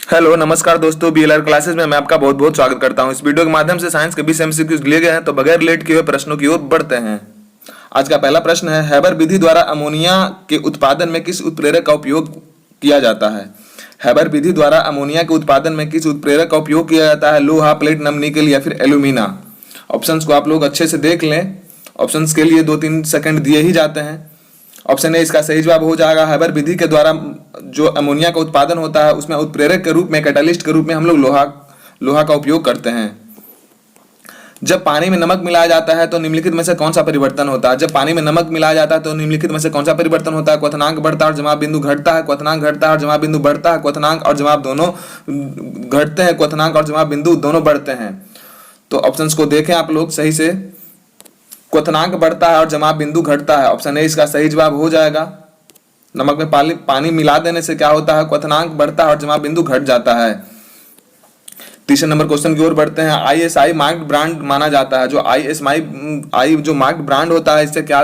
Hello नमस्कार दोस्तों, BLR classes में मैं आपका बहुत बहुत स्वागत करता हूं। इस वीडियो के माध्यम से साइंस के 20 एमसीक्यूज लिए गए हैं, तो बगैर लेट किए हुए प्रश्नों की ओर बढ़ते हैं। आज का पहला प्रश्न है, हैबर विधि द्वारा अमोनिया के उत्पादन में किस उत्प्रेरक का उपयोग किया जाता है? हैबर विधि द्वारा अमोनिया के उत्पादन में किस उत्प्रेरक का उपयोग किया जाता है? लोहा, प्लेटिनम, निकेल या फिर एल्यूमिना? ऑप्शंस को आप लोग अच्छे से देख लें। ऑप्शंस के लिए 2-3 सेकंड दिए ही जाते हैं। ऑप्शन ए इसका सही जवाब हो जाएगा। हैबर विधि के द्वारा जो अमोनिया का उत्पादन होता है उसमें उत्प्रेरक के रूप में, कैटालिस्ट के रूप में हम लोग लोहा का उपयोग करते हैं। जब पानी में नमक मिलाया जाता है तो निम्नलिखित में से कौन सा परिवर्तन होता है? जब पानी में नमक मिलाया जाता है तो निम्नलिखित में से कौन सा परिवर्तन होता है? क्वथनांक बढ़ता है और जमाव बिंदु घटता है, क्वथनांक घटता है और जमाव बिंदु बढ़ता है, क्वथनांक और जमाव दोनों घटते हैं, क्वथनांक और जमाव बिंदु दोनों बढ़ते हैं। तो ऑप्शंस को देखें आप लोग सही से। क्वथनांक बढ़ता है और जमाव बिंदु घटता है, ऑप्शन ए इसका सही जवाब हो जाएगा। नमक में पानी मिला देने से क्या होता है? क्वथनांक बढ़ता है और जमाव बिंदु घट जाता है। तीसरे नंबर क्वेश्चन की ओर बढ़ते हैं। आईएसआई मार्क्ड ब्रांड माना जाता है। जो आईएसआई जो मार्क्ड ब्रांड होता है, इससे क्या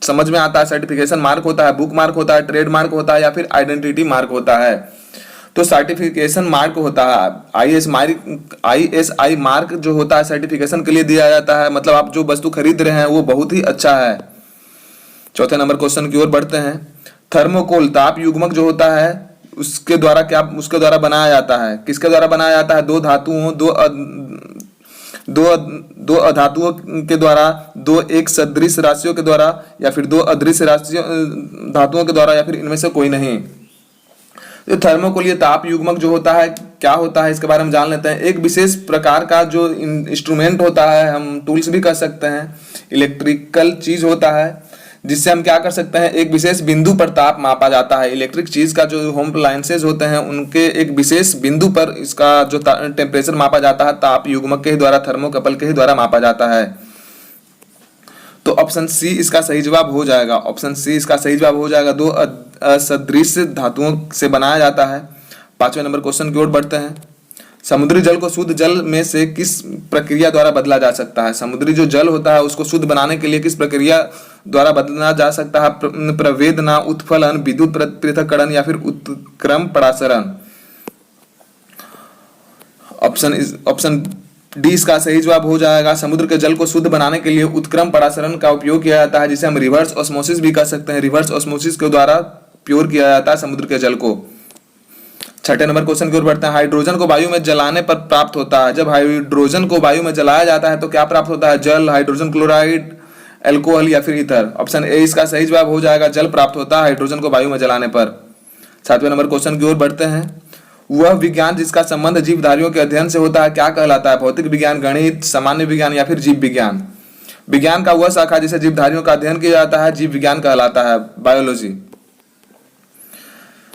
समझ में आता है? सर्टिफिकेशन मार्क होता है, बुक मार्क होता है, ट्रेड मार्क होता है या फिर आइडेंटिटी मार्क होता है? तो सर्टिफिकेशन मार्क होता है। आईएसआई मार्क जो होता है सर्टिफिकेशन के लिए दिया जाता है, मतलब आप जो वस्तु खरीद रहे हैं वो बहुत ही अच्छा है। चौथे नंबर क्वेश्चन की ओर बढ़ते हैं। थर्मोकोल ताप युग्मक जो होता है उसके द्वारा बनाया जाता है? किसके द्वारा बनाया जाता है? दो अधातुओं के द्वारा, दो एक सदृश राशियों के द्वारा या फिर दो अदृश्य राशियों धातुओं के द्वारा या फिर इनमें से कोई नहीं? तो थर्मोकोल ये ताप युग्मक जो होता है क्या होता है, इसके बारे में जान लेते हैं। एक विशेष प्रकार का जो इंस्ट्रूमेंट होता है, हम टूल्स भी कह सकते हैं, इलेक्ट्रिकल चीज होता है जिससे हम क्या कर सकते हैं? एक विशेष बिंदु पर ताप मापा जाता है। इलेक्ट्रिक चीज का जो होम अप्लायंसेज होते हैं उनके एक विशेष बिंदु पर इसका जो टेम्परेचर मापा जाता है ताप युग्मक के ही द्वारा, थर्मोकपल के ही द्वारा मापा जाता है। तो ऑप्शन सी इसका सही जवाब हो जाएगा। ऑप्शन सी इसका सही जवाब हो जाएगा। दो असदृश धातुओं से बनाया जाता है। पांचवें नंबर क्वेश्चन की ओर बढ़ते हैं। समुद्री जल को शुद्ध जल में से किस प्रक्रिया द्वारा बदला जा सकता है? समुद्री जो जल होता है उसको शुद्ध बनाने के लिए किस प्रक्रिया द्वारा बदला जा सकता है? प्रवेदना, उत्फलन, विद्युत पृथक्करण या फिर उत्क्रम परासरण? ऑप्शन डी इसका सही जवाब हो जाएगा। समुद्र के जल को शुद्ध बनाने के लिए उत्क्रम परासरण का उपयोग किया जाता है, जिसे हम रिवर्स ऑस्मोसिस भी कह सकते हैं। रिवर्स ऑस्मोसिस के द्वारा प्योर किया जाता है समुद्र के जल को। छठे नंबर क्वेश्चन की ओर बढ़ते हैं। हाइड्रोजन को वायु में जलाने पर प्राप्त होता है। जब हाइड्रोजन को वायु में जलाया जाता है तो क्या प्राप्त होता है? जल, हाइड्रोजन क्लोराइड, एल्कोहल या फिर ईथर? ऑप्शन ए इसका सही जवाब हो जाएगा। जल प्राप्त होता है हाइड्रोजन को वायु में जलाने पर। सातवें नंबर क्वेश्चन की ओर बढ़ते हैं। वह विज्ञान जिसका संबंध जीवधारियों के अध्ययन से होता है क्या कहलाता है? भौतिक विज्ञान, गणित, सामान्य विज्ञान या फिर जीव विज्ञान? विज्ञान का वह शाखा जिसे जीवधारियों का अध्ययन किया जाता है जीव विज्ञान कहलाता है, बायोलॉजी।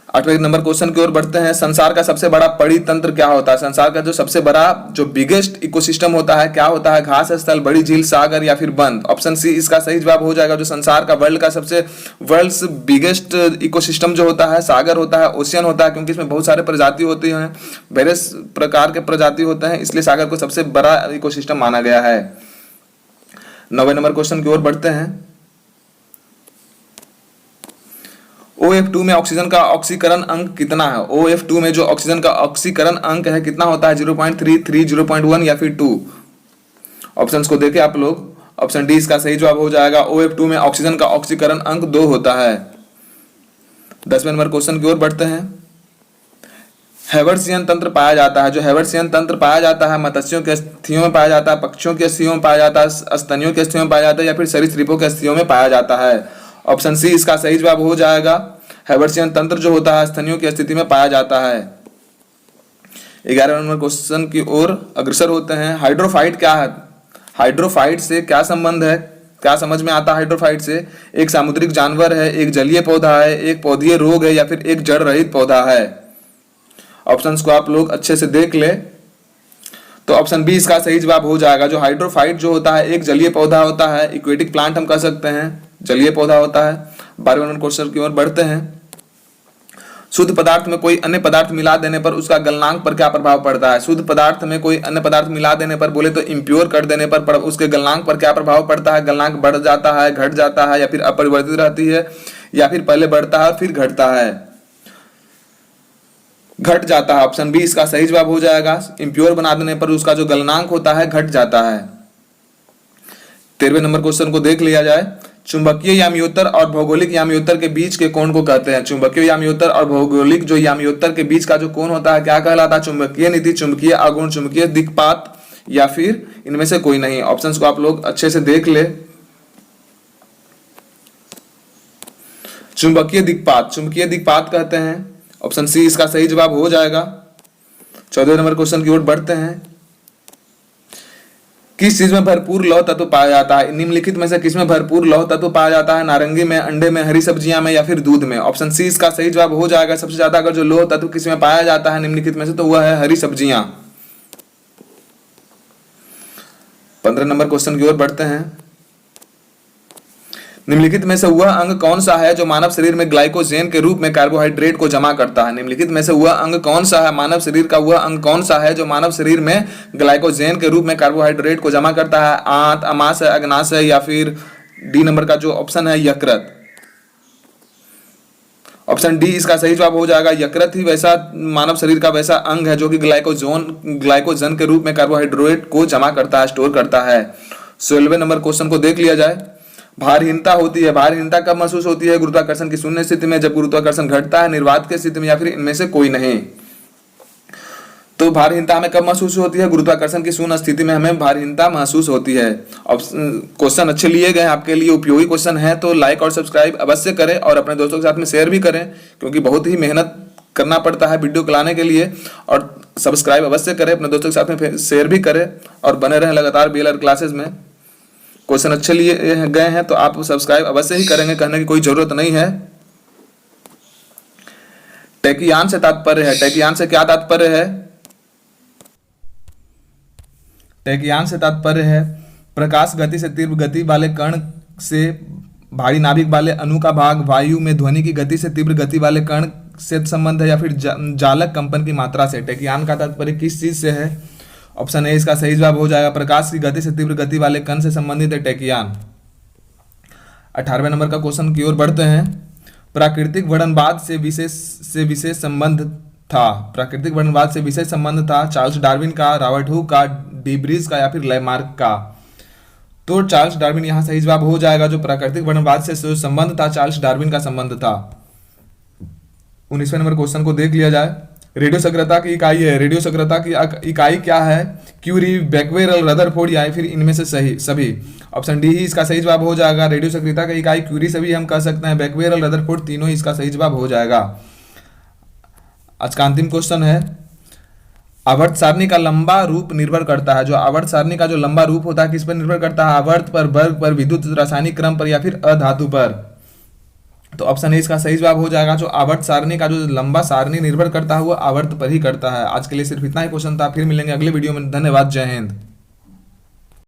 आठवें नंबर क्वेश्चन की ओर बढ़ते हैं। संसार का सबसे बड़ा परितंत्र क्या होता है? संसार का जो सबसे बड़ा जो बिगेस्ट इकोसिस्टम होता है क्या होता है? घास स्थल, बड़ी झील, सागर या फिर वन? ऑप्शन सी इसका सही जवाब हो जाएगा। जो संसार का वर्ल्ड्स बिगेस्ट इकोसिस्टम जो होता है सागर होता है, ओशियन होता है, क्योंकि इसमें बहुत सारे प्रजाति होती हैं, वेरियस प्रकार के प्रजाति होते हैं, इसलिए सागर को सबसे बड़ा इकोसिस्टम माना गया है। 9वें नंबर क्वेश्चन की ओर बढ़ते हैं। OF2 में ऑक्सीजन का ऑक्सीकरण अंक कितना है? OF2 में जो ऑक्सीजन का ऑक्सीकरण अंक है कितना होता है? 0.33, 0.1 या फिर 2? ऑप्शंस को देखें आप लोग। ऑप्शन डी इसका सही जवाब हो जाएगा। OF2 में ऑक्सीजन का ऑक्सीकरण अंक 2 होता है। 10वें नंबर क्वेश्चन की ओर बढ़ते हैं। हैवर्सियन तंत्र पाया जाता है। जो हैवर्सियन तंत्र पाया जाता है मत्स्यों के अस्थियों में पाया जाता है, पक्षियों के अस्थियों में पाया जाता है, स्तनियों के अस्थियों में पाया जाता है या फिर सरीसृपों के अस्थियों में पाया जाता है? ऑप्शन सी इसका सही जवाब हो जाएगा। हैवर्सियन तंत्र जो होता है स्तनियों की स्थिति में पाया जाता है। 11वें नंबर क्वेश्चन की ओर अग्रसर होते हैं। हाइड्रोफाइट क्या है? हाइड्रोफाइट से क्या संबंध है? क्या समझ में आता है हाइड्रोफाइट से? एक सामुद्रिक जानवर है, एक जलीय पौधा है, एक पौधीय रोग है या फिर एक जड़ रहित पौधा है? ऑप्शंस को आप लोग अच्छे से देख ले। तो ऑप्शन बी इसका सही जवाब हो जाएगा। जो हाइड्रोफाइट जो होता है एक जलीय पौधा होता है, इक्वेटिक प्लांट हम कह सकते हैं, जलीय पौधा होता है। 12वें नंबर क्वेश्चन की ओर बढ़ते हैं। शुद्ध पदार्थ में कोई अन्य पदार्थ मिला देने पर उसका गलनांक पर क्या प्रभाव पड़ता है? शुद्ध पदार्थ में कोई अन्य पदार्थ मिला देने पर, बोले तो इम्प्योर कर देने पर उसके गलनांक पर क्या प्रभाव पड़ता है? गलनांक बढ़ जाता है, घट जाता है या फिर अपरिवर्तित रहती है या फिर पहले बढ़ता है फिर घटता है? घट जाता है। ऑप्शन बी इसका सही जवाब हो जाएगा। इम्प्योर बना देने पर उसका जो गलनांक होता है घट जाता है। 13वें नंबर क्वेश्चन को देख लिया जाए। चुंबकीय याम्योत्तर और भौगोलिक याम्योत्तर के बीच के कोण को कहते हैं। चुंबकीय याम्योत्तर और भौगोलिक जो याम्योत्तर के बीच का जो कोण होता है क्या कहलाता है? चुंबकीय नीति, चुंबकीय आघूर्ण, चुंबकीय दिक्पात या फिर इनमें से कोई नहीं। ऑप्शंस को आप लोग अच्छे से देख ले। चुंबकीय दिक्पात, चुंबकीय दिक्पात कहते हैं। ऑप्शन सी इसका सही जवाब हो जाएगा। 14वें नंबर क्वेश्चन की ओर बढ़ते हैं। किस चीज में भरपूर लौह तत्व पाया जाता है? निम्नलिखित में से किस में भरपूर लौह तत्व पाया जाता है? नारंगी में, अंडे में, हरी सब्जियां में या फिर दूध में? ऑप्शन सी इसका सही जवाब हो जाएगा। सबसे ज्यादा अगर जो लौह तत्व किस में पाया जाता है निम्नलिखित में से, तो वह है हरी सब्जियां। 15 नंबर क्वेश्चन की ओर बढ़ते हैं। निम्नलिखित में से वह अंग कौन सा है जो मानव शरीर में ग्लाइकोजेन के रूप में कार्बोहाइड्रेट को जमा करता है? निम्नलिखित में से वह अंग कौन सा है, मानव शरीर का वह अंग कौन सा है जो मानव शरीर में ग्लाइकोजेन के रूप में कार्बोहाइड्रेट को जमा करता है? आंत, अमाशय, अग्नाशय या फिर डी नंबर का जो ऑप्शन है यकृत। ऑप्शन डी इसका सही जवाब हो जाएगा। यकृत ही वैसा मानव शरीर का वैसा अंग है जो कि ग्लाइकोजन के रूप में कार्बोहाइड्रेट को जमा करता है, स्टोर करता है। 16वें नंबर क्वेश्चन को देख लिया जाए। भारहीनता होती है, भारहीनता कब महसूस होती है? गुरुत्वाकर्षण की शून्य स्थिति में, जब गुरुत्वाकर्षण घटता है, निर्वात की स्थिति में या फिर इनमें से कोई नहीं। तो भारहीनता हमें कब महसूस होती है? गुरुत्वाकर्षण की शून्य स्थिति में हमें भारहीनता महसूस होती है। क्वेश्चन अच्छे लिए गए, आपके लिए उपयोगी क्वेश्चन है, तो लाइक और सब्सक्राइब अवश्य करें और अपने दोस्तों के साथ में शेयर भी करें, क्योंकि बहुत ही मेहनत करना पड़ता है वीडियो को लाने के लिए। और सब्सक्राइब अवश्य करें, अपने दोस्तों के साथ में शेयर भी करें और बने रहें लगातार BLR क्लासेज में। क्वेश्चन अच्छे लिए गए हैं तो आप सब्सक्राइब अवश्य ही करेंगे, कहने की कोई जरूरत नहीं है। टैकियान से तात्पर्य है, टैकियान से क्या तात्पर्य है? टैकियान से तात्पर्य है प्रकाश गति से तीव्र गति वाले कण से भारी नाभिक वाले अणु का भाग, वायु में ध्वनि की गति से तीव्र गति वाले कण से संबंध है या फिर जालक कंपन की मात्रा से। टैकियान का तात्पर्य किस चीज से है? ऑप्शन ए इसका सही जवाब हो जाएगा। प्रकाश की गति से तीव्र गति वाले कण से संबंधित है टैकियान। 18वें नंबर का क्वेश्चन की ओर बढ़ते हैं। प्राकृतिक वर्णनवाद से विशेष संबंध था। प्राकृतिक वर्णनवाद से विशेष संबंध था चार्ल्स डार्विन का, रॉबर्ट हुक का, डीब्रीज का या फिर लैमार्क का? तो चार्ल्स डार्विन यहाँ सही जवाब हो जाएगा। जो प्राकृतिक वर्णनवाद से जो संबंध था चार्ल्स डार्विन का संबंध था। 19वें नंबर क्वेश्चन को देख लिया जाए। रेडियो सक्रियता की इकाई है, रेडियो सक्रियता की इकाई क्या है? क्यूरी, बैक्वेरल, रदरफोर्ड या फिर इनमें से सभी? ऑप्शन डी ही इसका सही जवाब हो जाएगा। रेडियो सक्रियता की इकाई क्यूरी से भी हम कह सकते हैं, बैक्वेरल, रदरफोर्ड तीनों ही इसका सही जवाब हो जाएगा। आज का अंतिम क्वेश्चन है। आवर्त सारणी का लंबा रूप निर्भर करता है। जो आवर्त सारणी का जो लंबा रूप होता है किस पर निर्भर करता है? आवर्त पर, वर्ग पर, विद्युत रासायनिक क्रम पर या फिर अधातु पर? तो ऑप्शन ए इसका सही जवाब हो जाएगा। जो आवर्त सारणी का जो लंबा सारणी निर्भर करता है वो आवर्त पर ही करता है। आज के लिए सिर्फ इतना ही क्वेश्चन था, फिर मिलेंगे अगले वीडियो में। धन्यवाद, जय हिंद।